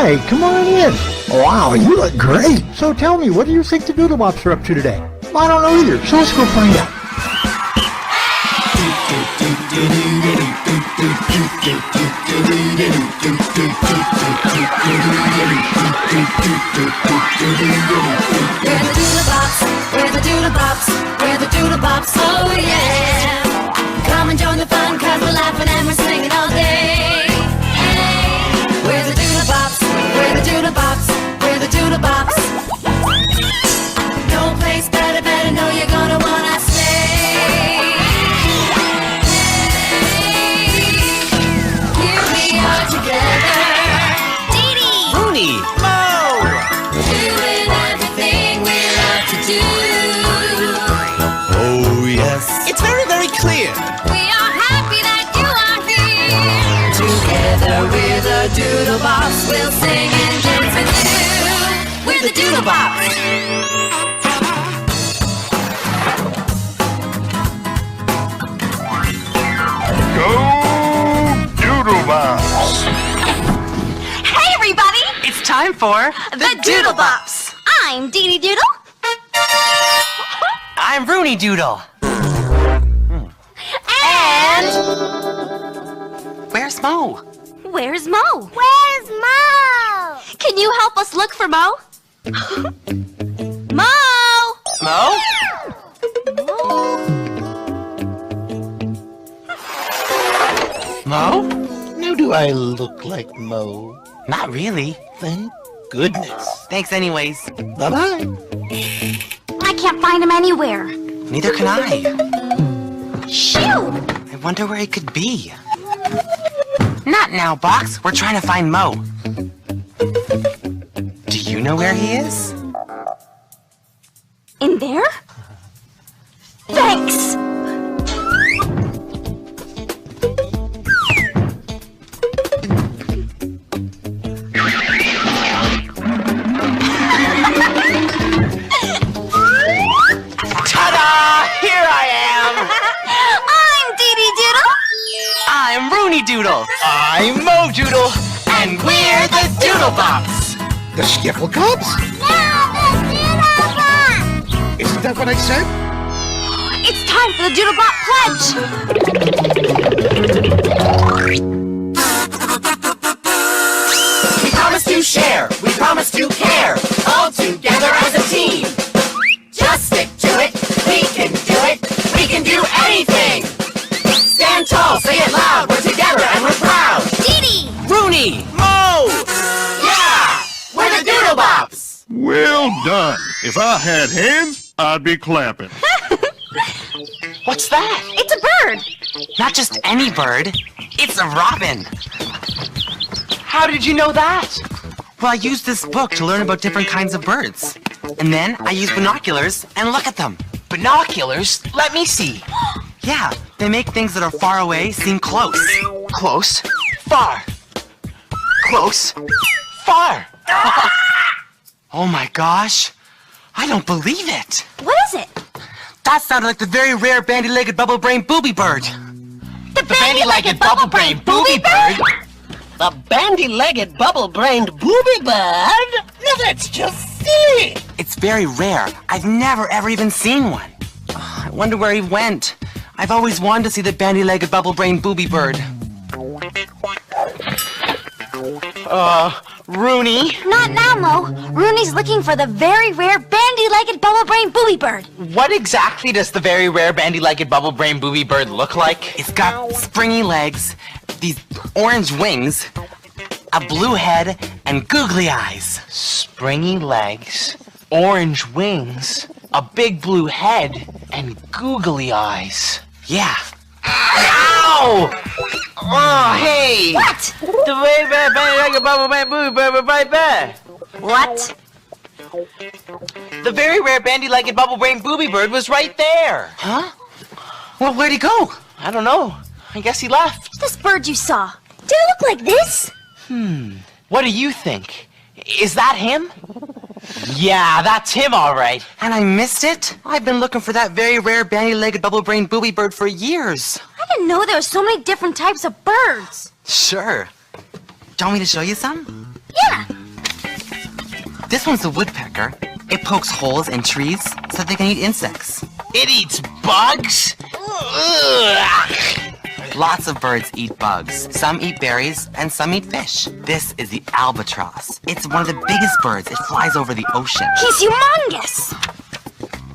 Hi, come on in. Wow, you look great. So tell me, what do you think the Doodlebops are up to today? I don't know either, so let's go find out. We're the Doodlebops, we're the Doodlebops, oh yeah. Come and join the fun, cause we're laughing and we're singing all day. Hey, we're the Doodlebops, we're the Doodlebops, we're the Doodlebops. No place better know you're gonna wanna stay. Here we are together. Dee-Dee! Rooney! Mo! Doing everything we love to do. Oh, yes. It's very, very clear. We are happy that you are here. Together we're the Doodlebops. We'll sing and dance with you. We're the Doodlebops. Go Doodlebops! Hey everybody! It's time for The Doodlebops! I'm Dee-Dee Doodle. I'm Rooney Doodle. And... Where's Mo? Where's Mo? Where's Mo? Can you help us look for Mo? Mo! Mo? Mo? Now do I look like Mo? Not really. Thank goodness. Thanks anyways. Bye-bye. I can't find him anywhere. Neither can I. Shoo! I wonder where he could be. Not now, Box. We're trying to find Mo. Do you know where he is? In there? Thanks! Ta-da! Here I am! I'm Dee-Dee Doodle. I'm Rooney Doodle. I'm Mo Doodle. And we're the Doodlebops. The Skiffle Cubs? No, the Doodlebop! Isn't that what I said? It's time for the Doodlebop pledge! We promise to share. We promise to care. All together as a team. Just stick to it. We can do it. We can do anything. Stand tall. Say it loud. We're together and we're proud. Dee-Dee! Rooney! Mo! Yeah! We're the Doodlebops! Well done. If I had hands, I'd be clapping. What's that? It's a bird! Not just any bird. It's a robin. How did you know that? Well, I used this book to learn about different kinds of birds. And then I used binoculars and look at them. Binoculars? Let me see. Yeah, they make things that are far away seem close. Close? Far. Close? Far. Oh my gosh. I don't believe it. What is it? That sounded like the very rare bandy-legged bubble-brained booby bird. The bandy-legged bubble-brained booby bird? The bandy-legged bubble-brained booby bird? Now that's just silly! It's very rare. I've never ever even seen one. I wonder where he went. I've always wanted to see the bandy-legged bubble-brained booby bird. Rooney? Not now, Mo. Rooney's looking for the very rare bandy-legged bubble-brained booby bird. What exactly does the very rare bandy-legged bubble-brained booby bird look like? It's got springy legs, these orange wings, a blue head, and googly eyes. Springy legs, orange wings, a big blue head, and googly eyes. Yeah. Ow! Oh, hey! What? The very rare bandy-legged bubble-brained booby bird was right there! What? The very rare bandy-legged bubble-brained booby bird was right there. Huh? Well, where'd he go? I don't know. I guess he left. This bird you saw, did it look like this? What do you think? Is that him? Yeah, that's him, all right. And I missed it? I've been looking for that very rare bandy-legged bubble-brained booby bird for years. I didn't know there were so many different types of birds. Sure. Do you want me to show you some? Yeah. This one's a woodpecker. It pokes holes in trees so they can eat insects. It eats bugs? Ugh. Lots of birds eat bugs. Some eat berries and some eat fish. This is the albatross. It's one of the biggest birds. It flies over the ocean. He's humongous.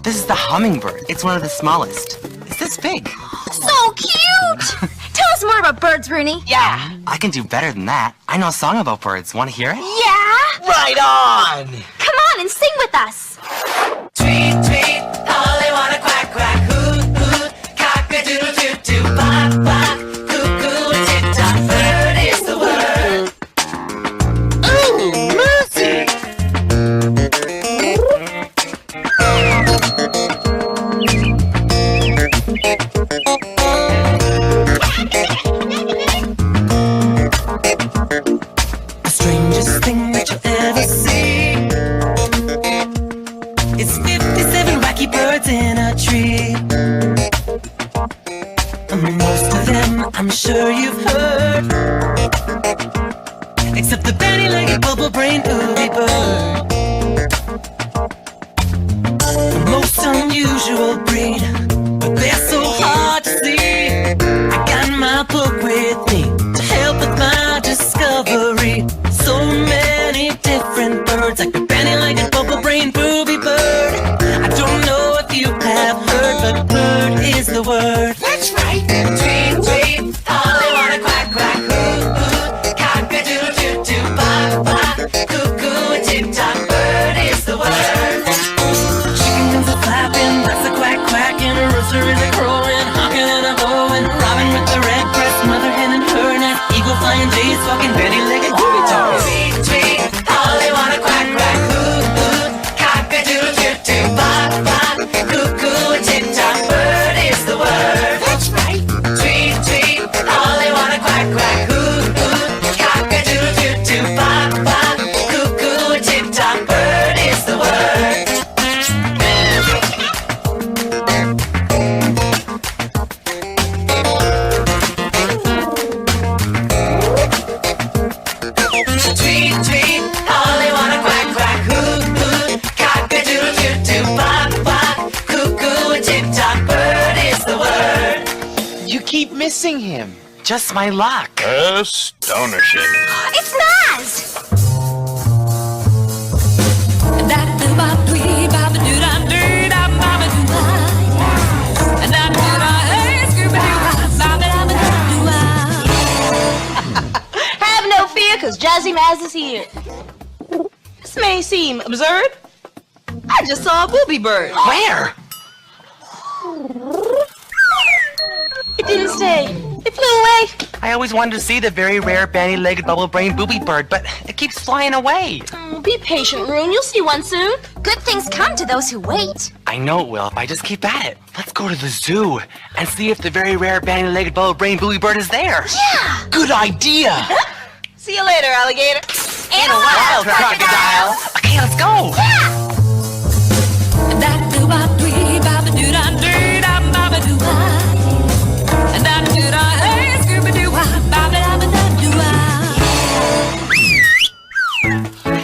This is the hummingbird. It's one of the smallest. It's this big. So cute. Tell us more about birds, Rooney. Yeah. I can do better than that. I know a song about birds. Want to hear it? Yeah? Right on. Come on and sing with us. Tweet, tweet, Polly wanna quack, quack, hoot, hoot, cock-a-doodle-doo-doo, bop, bop, cuckoo, tick-tock, bird is the word. Ooh, mercy. The strangest thing that you'll ever see is 57 wacky birds in a tree. Most of them I'm sure you've heard, except the bandy-legged bubble-brained booby bird. The most unusual breed, but they're so hard to see. I got my book with me to help with my discovery. So many different birds, like the bandy-legged bubble-brained booby bird. I don't know if you have heard, but bird is the word. That's right. Tweet, tweet, Polly wanna quack, quack, hoot, hoot, cock-a-doodle-doo-doo, bop, bop, cuckoo, tick-tock, bird is the word. Chickens are flapping, ducks are quack, quacking, a rooster is a crowing, honking and a bowing, robin with the red breast, mother hen and her nest, eagle flying, jays fucking, bandy-legged booby talking. Tweet, tweet, Polly wanna quack, quack, hoot, hoot, cock-a-doodle-doo-doo, bop, bop, cuckoo, tick-tock, bird is the word. That's right. Tweet, tweet, Polly wanna quack, quack, hoot, hoot, cock-a-doodle-doo-doo, bop, bop, cuckoo, tick-tock, bird is the word. Tweet, tweet, Polly wanna quack, quack, hoot, hoot, cock-a-doodle-doo-doo, bop, bop, cuckoo, tick-tock, bird is the word. You keep missing him. Just my luck. Astonishing. It's Maz. Have no fear, cause Jazzy Maz is here. This may seem absurd. I just saw a booby bird. Where? It didn't stay. It flew away. I always wanted to see the very rare bandy-legged bubble-brained booby bird, but it keeps flying away. Oh, be patient, Rune. You'll see one soon. Good things come to those who wait. I know it will if I just keep at it. Let's go to the zoo and see if the very rare bandy-legged bubble-brained booby bird is there. Yeah. Good idea. See you later, alligator. And a wild crocodile. Okay, let's go.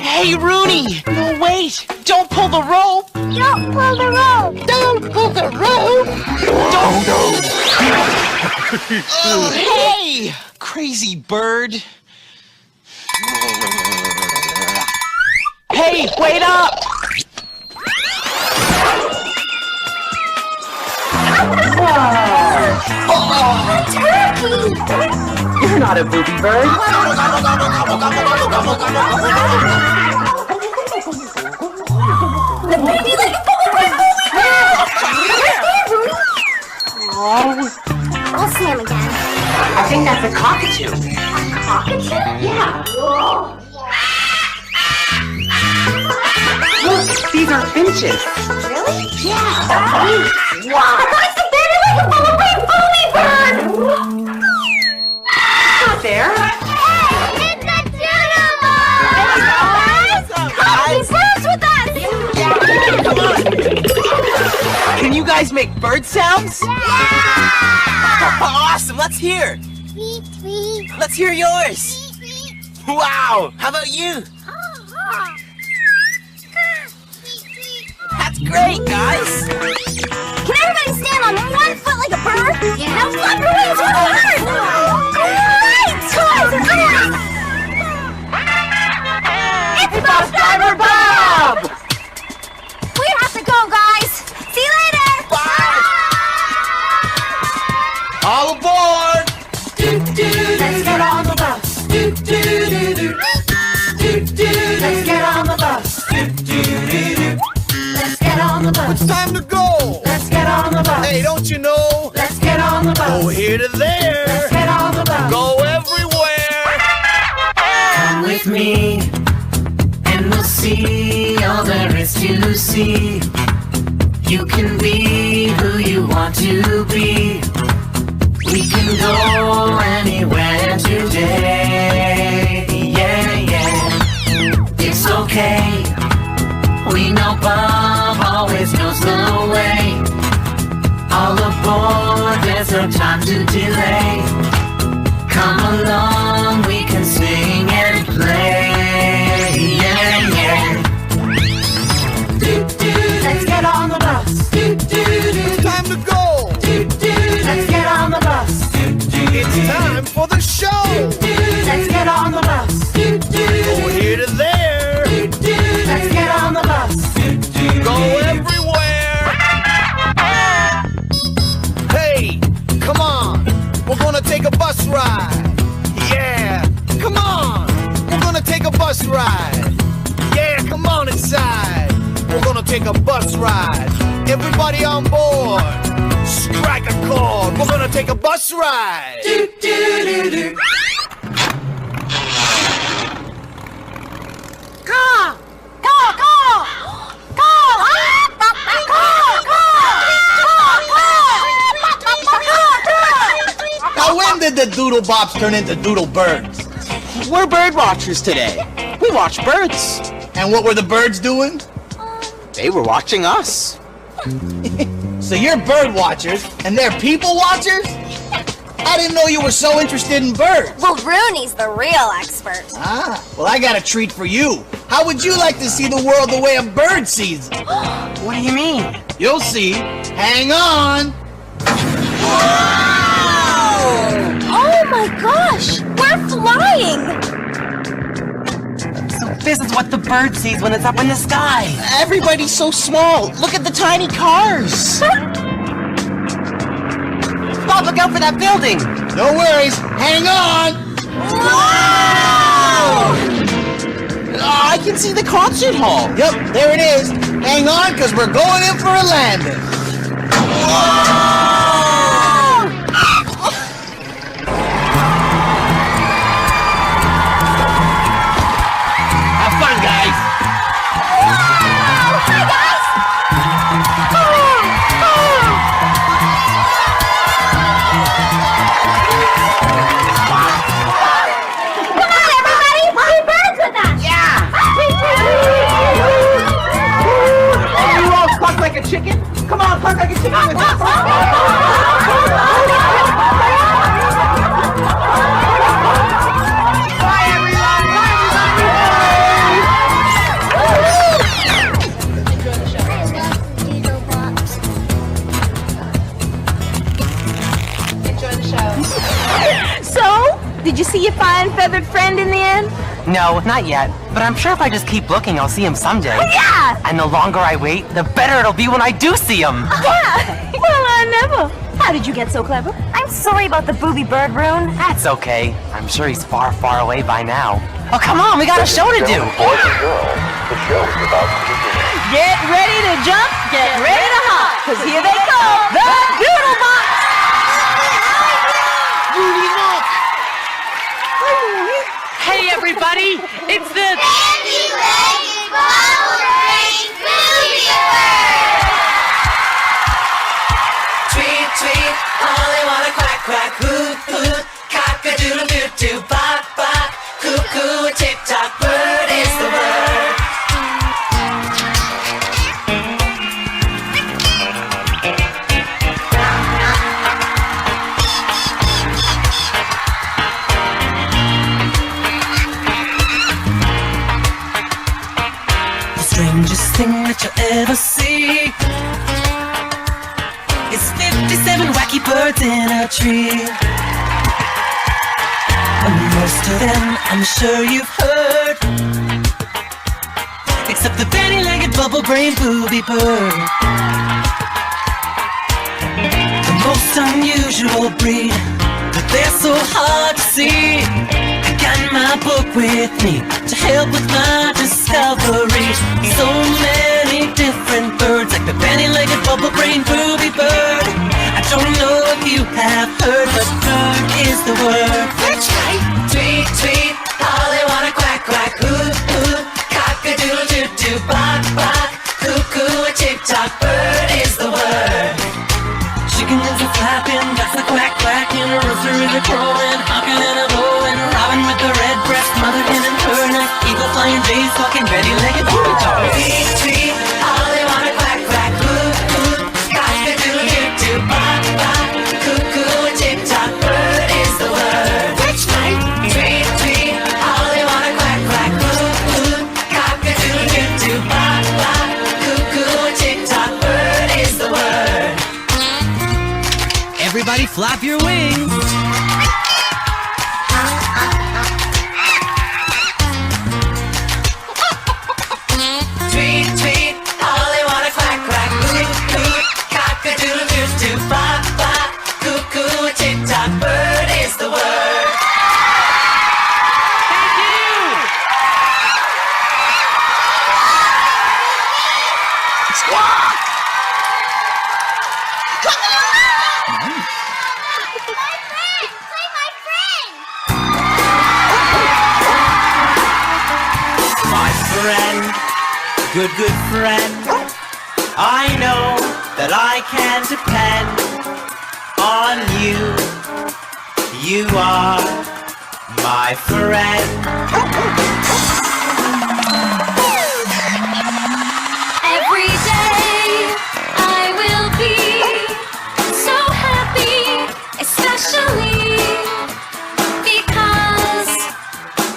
Hey, Rooney. No, wait. Don't pull the rope. Don't pull the rope. Don't pull the rope. Oh, hey, crazy bird. Hey, wait up. You're not a booby bird. The baby-legged bubble-brained booby bird. I'll see him again. I think that's a cockatoo. Cockatoo? Yeah. Look, these are finches. Really? Yeah. Wow. It's the baby-legged bubble-brained booby bird. Not there. Hey, it's a doodle-bop! Come be birds with us! Come on. Can you guys make bird sounds? Yeah! Awesome. Let's hear. Tweet, tweet. Let's hear yours. Wow. How about you? That's great, guys. Can everybody stand on one foot like a bird? Yeah. Now flap your wings really hard! Great! Toys are great! It's Bus Driver Bob! We have to go, guys. See you later! Bye! All aboard! Let's get on the bus. Let's get on the bus. Let's get on the bus. It's time to go! Let's get on the bus. Hey, don't you know? Let's get on the bus. Go here to there! Let's get on the bus. Go everywhere! Come with me, and we'll see all there is to see. You can be who you want to be. We can go anywhere today. Yeah, yeah. It's okay. We know Bob always knows the way. All aboard, there's no time to delay. Come along, we can sing and play. Yeah, yeah. Let's get on the bus. It's time to go! Let's get on the bus. It's time for the show! Let's get on the bus. Go here to there! Let's get on the bus. Go everywhere! Hey, come on! We're gonna take a bus ride! Yeah! Come on! We're gonna take a bus ride! Yeah, come on inside! We're gonna take a bus ride! Everybody on board! Strike a chord! We're gonna take a bus ride! Go! Go! Go! Go! Now, when did the Doodlebops turn into Doodle Birds? We're bird watchers today. We watch birds. And what were the birds doing? They were watching us. So you're bird watchers, and they're people watchers? I didn't know you were so interested in birds. Well, Rooney's the real expert. Ah, well, I got a treat for you. How would you like to see the world the way a bird sees it? What do you mean? You'll see. Hang on. Oh my gosh! We're flying! So this is what the bird sees when it's up in the sky. Everybody's so small. Look at the tiny cars. Bob, look out for that building. No worries. Hang on. I can see the concert hall. Yep, there it is. Hang on, because we're going in for a landing. Have fun, guys. Hi, guys! Come on, everybody! Be birds with us! Yeah. You all cluck like a chicken? Come on, cluck like a chicken with us. Bye, everyone. Bye, So, did you see your fine feathered friend in the end? No, not yet. But I'm sure if I just keep looking, I'll see him someday. Yeah! And the longer I wait, the better it'll be when I do see him. Yeah. Well, I never. How did you get so clever? I'm sorry about the booby bird, Rune. That's okay. I'm sure he's far, far away by now. Oh, come on, we got a show to do. Boys and girls, the show is about to begin. Get ready to jump, get ready to hop, because here they come, the Doodlebops! Hey, everybody, it's the... Tweet, tweet, only wanna quack, quack, hoot, hoot, cock-a-doodle-doo-doo, bop, bop, cuckoo, tick-tock, bird is the word. strangest thing that you'll ever see is 57 wacky birds in a tree. Most of them I'm sure you've heard, except the bandy-legged bubble-brained booby bird. The most unusual breed, but they're so hard to see. I got my book with me to help with my discovery. So many different birds, like the bandy-legged bubble-brained booby bird. I don't know if you have heard, but bird is the word. That's right. Tweet, tweet, all they wanna quack, quack, hoo, hoo, cock-a-doodle-doo-doo, bok, bok, cuckoo, a tick-tock, bird is the word. Chickens are flapping, ducks are quack, quacking, roosters are crowing, honking and a bowing, robin with the red breast, mother hen and her neck, eagle flying, jays talking, bandy-legged booby talk. Tweet, tweet, all they wanna quack, quack, hoo, hoo, cock-a-doodle-doo-doo, bok, bok, cuckoo, a tick-tock, bird is the word. That's right. Tweet, tweet, all they wanna quack, quack, hoo, hoo, cock-a-doodle-doo-doo, bok, bok, cuckoo, a tick-tock, bird is the word. Everybody flap your wings. Tweet, tweet, all they wanna quack, quack, hoo, hoo, cock-a-doodle-doo-doo, bok, bok, cuckoo, a tick-tock, bird is the word. Friend, good friend, I know that I can depend on you. You are my friend. Every day I will be so happy, especially because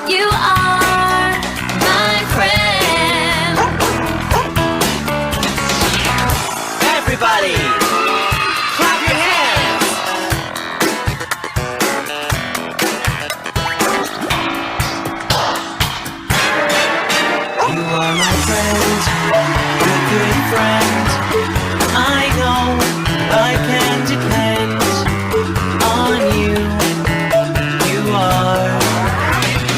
you are my friend. Everybody, clap your hands. You are my friend, good friend. I know I can depend on you. You are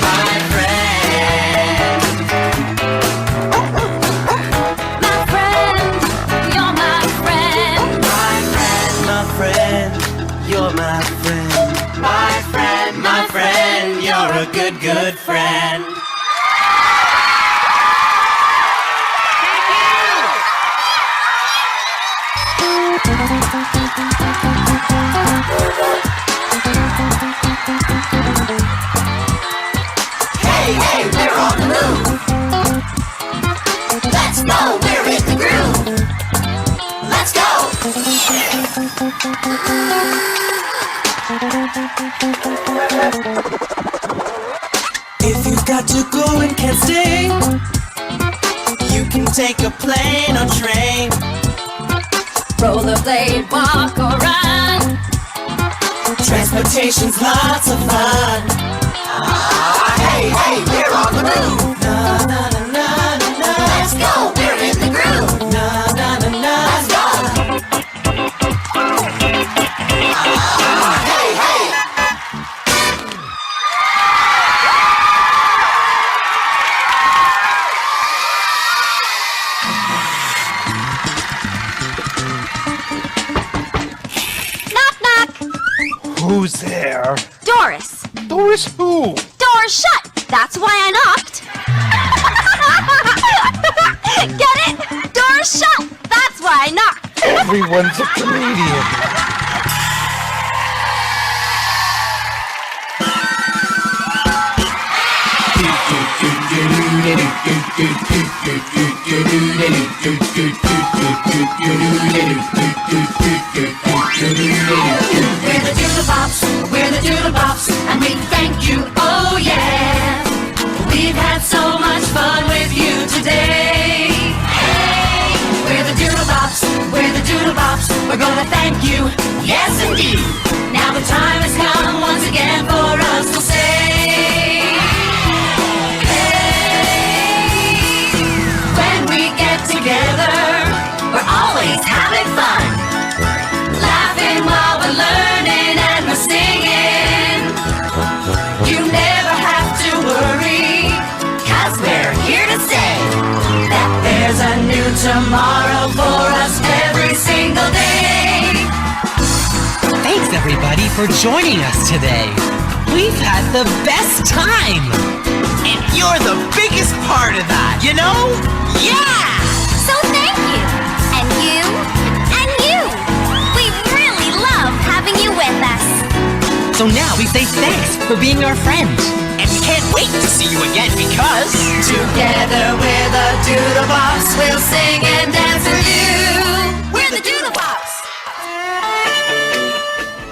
my friend. My friend, you're my friend. My friend, you're my friend. My friend, you're a good friend. Hey, hey, we're on the move. Let's go, we're in the groove. Let's go. If you've got to go and can't stay, you can take a plane or train. Rollerblade, walk or run. Transportation's lots of fun. Hey, hey, we're on the move. Na na na na na na. Let's go, we're in the groove. Na na na na. Let's go. Hey, hey. Knock, knock. Who's there? Doris. Doris who? Door's shut. That's why I knocked. Get it? Door's shut. That's why I knocked. Everyone's a comedian. We're the Doodlebops, and we thank you, oh yeah. We've had so much fun with you today. gonna thank you, yes indeed. Now the time has come once again for us to say, hey, when we get together, we're always having fun, laughing while we're learning and we're singing. You never have to worry, 'cause we're here to say that there's a new tomorrow for us every single day. Thanks everybody for joining us today. We've had the best time. And you're the biggest part of that, you know? Yeah! So thank you. And you. And you. We really love having you with us. So now we say thanks for being our friend. And we can't wait to see you again because together we're the Doodlebops. We'll sing and dance with you. We're the Doodlebops.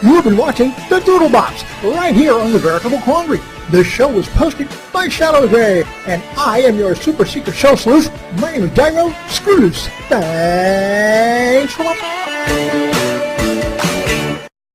You have been watching the Doodlebops right here on the Veritable Quandary. The show was posted by Shadow Gray, and I am your super secret show sleuth. My name is Gyro Screwloose. Thanks for watching.